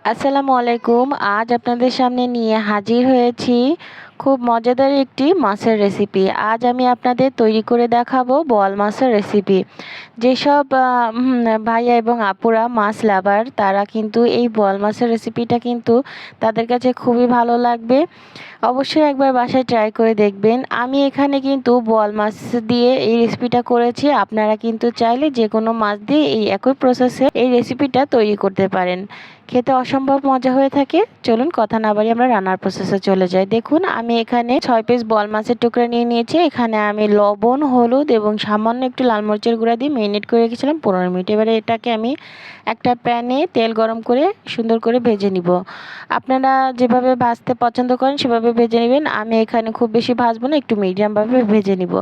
আসসালামু আলাইকুম। আজ আপনাদের সামনে নিয়ে হাজির হয়েছি খুব মজাদার একটি মাছের রেসিপি। আজ আমি আপনাদের তৈরি করে দেখাবো বোয়াল মাছের রেসিপি। যেসব ভাইয়া এবং আপুরা মাছ লাভার তারা কিন্তু এই বোয়াল মাছের রেসিপিটা কিন্তু তাদের কাছে খুবই ভালো লাগবে। অবশ্যই একবার বাসায় ট্রাই করে দেখবেন। আমি এখানে কিন্তু বোয়াল মাছ দিয়ে এই রেসিপিটা করেছি। আপনারা কিন্তু চাইলে যে কোনো মাছ দিয়ে এই একই প্রসেসে এই রেসিপিটা তৈরি করতে পারেন। খেতে অসম্ভব মজা হয়ে থাকে। চলুন কথা না বাড়িয়ে আমরা রান্নার প্রসেসে চলে যাই। দেখুন আমি এখানে 6 পিস বোয়াল মাছের টুকরা নিয়ে নিয়েছি। এখানে আমি লবণ, হলুদ এবং সামান্য একটু লাল মরিচের গুঁড়া দিয়ে মেরিনেট করে রেখেছিলাম 15 মিনিট। এবারে এটাকে আমি একটা প্যানে তেল গরম করে সুন্দর করে ভেজে নিব। আপনারা যেভাবে ভাজতে পছন্দ করেন সেভাবে ভেজে নেবেন। আমি এখানে খুব বেশি ভাজবো না, একটু মিডিয়ামভাবে ভেজে নিব।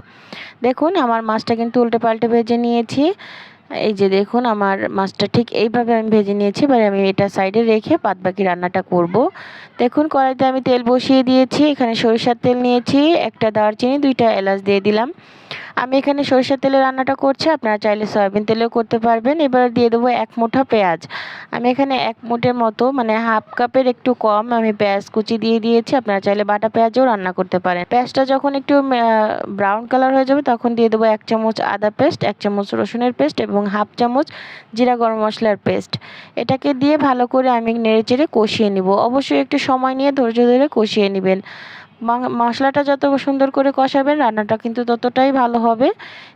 দেখুন আমার মাছটা কিন্তু উল্টে পাল্টে ভেজে নিয়েছি। এই যে দেখুন আমার মাছটা ঠিক এইভাবে আমি ভেজে নিয়েছি। এবারে আমি এটা সাইডে রেখে বাদবাকি রান্নাটা করব। দেখুন কড়াইতে আমি তেল বসিয়ে দিয়েছি। এখানে সরিষার তেল নিয়েছি, একটা দারচিনি, 2টা এলাচ দিয়ে দিলাম। আমি এখানে সরিষার তেলে রান্নাটা করছি, আপনারা চাইলে সয়াবিন তেলেও করতে পারবেন। এবার দিয়ে দেবো 1 মুঠা পেঁয়াজ। আমি এখানে 1 মুঠের মতো মানে হাফ কাপের একটু কম আমি পেঁয়াজ কুচি দিয়ে দিয়েছি। আপনারা চাইলে বাটা পেঁয়াজও রান্না করতে পারেন। পেঁয়াজটা যখন একটু ব্রাউন কালার হয়ে যাবে তখন দিয়ে দেবো 1 চামচ আদা পেস্ট, 1 চামচ রসুনের পেস্ট এবং হাফ চামচ জিরা গরম মশলার পেস্ট। এটাকে দিয়ে ভালো করে আমি নেড়েচেড়ে কষিয়ে নিব। অবশ্যই একটু সময় নিয়ে ধৈর্য ধরে কষিয়ে নেবেন। মশলাটা যত সুন্দর করে কষাবেন রান্নাটা কিন্তু ততটাই ভালো হবে।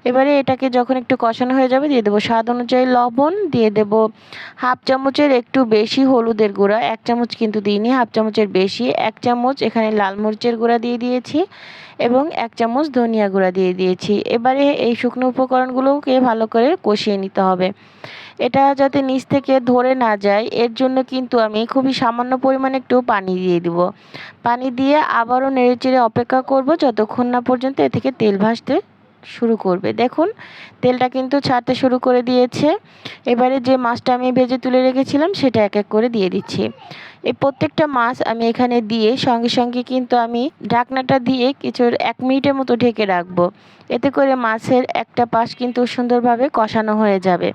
এবারে এটাকে যখন একটু কষানো হয়ে যাবে দিয়ে দেবো স্বাদ অনুযায়ী লবণ, দিয়ে দেব হাফ চামচের একটু বেশি হলুদের গুঁড়া, 1 চামচ কিন্তু দিইনি, হাফ চামচের বেশি, 1 চামচ এখানে লাল মরিচের গুঁড়া দিয়ে দিয়েছি এবং 1 চামচ ধনিয়া গুঁড়া দিয়ে দিয়েছি। এবারে এই শুকনো উপকরণগুলোকে ভালো করে কষিয়ে নিতে হবে। এটা যাতে নিচ থেকে ধরে না যায় এর জন্য কিন্তু আমি খুবই সামান্য পরিমাণে একটু পানি দিয়ে দিব। পানি দিয়ে আবারও নেড়েচেড়ে অপেক্ষা করব যতক্ষণ না পর্যন্ত এ থেকে তেল ভাসতে শুরু করবে। দেখুন তেলটা কিন্তু ছাড়তে শুরু করে দিয়েছে। এবারে যে মাছটা আমি ভেজে তুলে রেখেছিলাম সেটা এক এক করে দিয়ে দিচ্ছি। এই প্রত্যেকটা মাছ আমি এখানে দিয়ে সঙ্গে সঙ্গে কিন্তু আমি ঢাকনাটা দিয়ে কিছু 1 মিনিটের মতো ঢেকে রাখবো। এতে করে মাছের একটা পাশ কিন্তু সুন্দরভাবে কষানো হয়ে যাবে।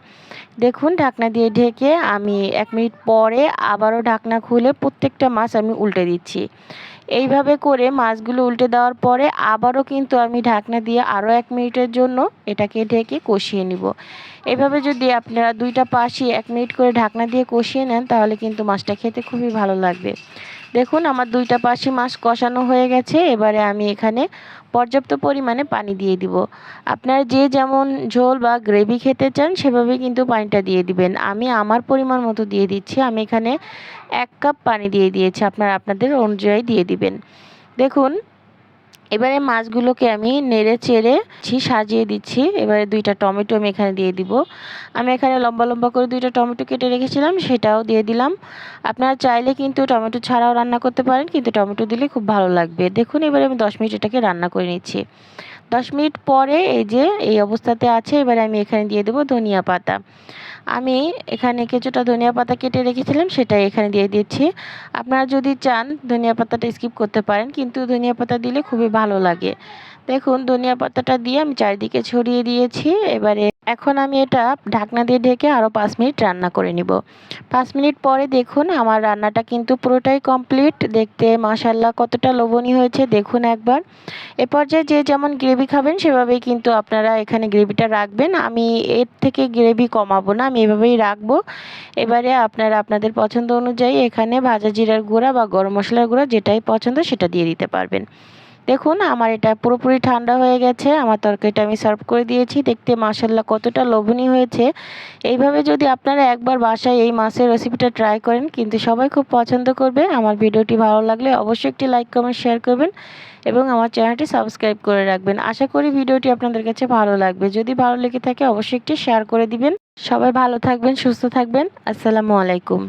দেখুন ঢাকনা দিয়ে ঢেকে আমি 1 মিনিট পরে আবারও ঢাকনা খুলে প্রত্যেকটা মাছ আমি উল্টে দিচ্ছি। এইভাবে করে মাছগুলো উল্টে দেওয়ার পরে আবারও কিন্তু আমি ঢাকনা দিয়ে আরও 1 মিনিটের জন্য এটাকে ঢেকে কষিয়ে নিব। এভাবে যদি আপনারা 2টা পাশই 1 মিনিট করে ঢাকনা দিয়ে কষিয়ে নেন তাহলে কিন্তু মাছটা খেতে খুবই ভালো লাগবে। দেখুন আমার 2টা পাশই মাছ কষানো হয়ে গেছে। এবারে আমি এখানে পর্যাপ্ত পরিমাণে পানি দিয়ে দিব। আপনারা যে যেমন ঝোল বা গ্রেভি খেতে চান সেভাবে কিন্তু পানিটা দিয়ে দিবেন। আমি আমার পরিমাণ মতো দিয়ে দিচ্ছি। আমি এখানে 1 কাপ পানি দিয়ে দিয়েছি। আপনারা আপনাদের অনুযায়ী দিয়ে দিবেন। দেখুন এবারে মাছগুলোকে আমি নেড়ে চেড়ে সাজিয়ে দিচ্ছি। এবারে 2টা টমেটো আমি এখানে দিয়ে দিব। আমি এখানে লম্বা লম্বা করে 2টা টমেটো কেটে রেখেছিলাম সেটাও দিয়ে দিলাম। আপনারা চাইলে কিন্তু টমেটো ছাড়াও রান্না করতে পারেন, কিন্তু টমেটো দিলে খুব ভালো লাগবে। দেখুন এবারে আমি 10 মিনিট এটাকে রান্না করে নিচ্ছি। 10 মিনিট পরে এই যে এই অবস্থাতে আছে। এবারে আমি এখানে দিয়ে দেবো ধনিয়া পাতা। আমি এখানে কিছুটা ধনিয়া পাতা কেটে রেখেছিলাম সেটাই এখানে দিয়ে দিচ্ছি। আপনারা যদি চান ধনিয়া পাতাটা স্কিপ করতে পারেন, কিন্তু ধনিয়া পাতা দিলে খুবই ভালো লাগে। দেখুন ধনিয়া পাতাটা দিয়ে আমি চারিদিকে ছড়িয়ে দিয়েছি। এবারে এখন আমি এটা ঢাকনা দিয়ে ঢেকে আরও 5 মিনিট রান্না করে নিব। 5 মিনিট পরে দেখুন আমার রান্নাটা কিন্তু পুরোটাই কমপ্লিট। দেখতে মাশাআল্লাহ কতটা লোভনীয় হয়েছে দেখুন একবার। এ পর্যায়ে যে যেমন গ্রেভি খাবেন সেভাবেই কিন্তু আপনারা এখানে গ্রেভিটা রাখবেন। আমি এর থেকে গ্রেভি কমাবো না, আমি এভাবেই রাখবো। এবারে আপনারা আপনাদের পছন্দ অনুযায়ী এখানে ভাজা জিরার গুঁড়া বা গরম মশলার গুঁড়া যেটাই পছন্দ সেটা দিয়ে দিতে পারবেন। দেখুন আমার এটা পুরোপুরি ঠান্ডা হয়ে গেছে। আমার তরকারিটা আমি সার্ভ করে দিয়েছি। দেখতে মাশাআল্লাহ কতটা লোভনীয় হয়েছে। এইভাবে যদি আপনারা একবার বাসায় এই মাছের রেসিপিটা ট্রাই করেন কিন্তু সবাই খুব পছন্দ করবে। আমার ভিডিওটি ভালো লাগলে অবশ্যই একটি লাইক কমেন্ট শেয়ার করবেন এবং আমার চ্যানেলটি সাবস্ক্রাইব করে রাখবেন। আশা করি ভিডিওটি আপনাদের কাছে ভালো লাগবে। যদি ভালো লেগে থাকে অবশ্যই একটি শেয়ার করে দিবেন। সবাই ভালো থাকবেন, সুস্থ থাকবেন। আসসালামু আলাইকুম।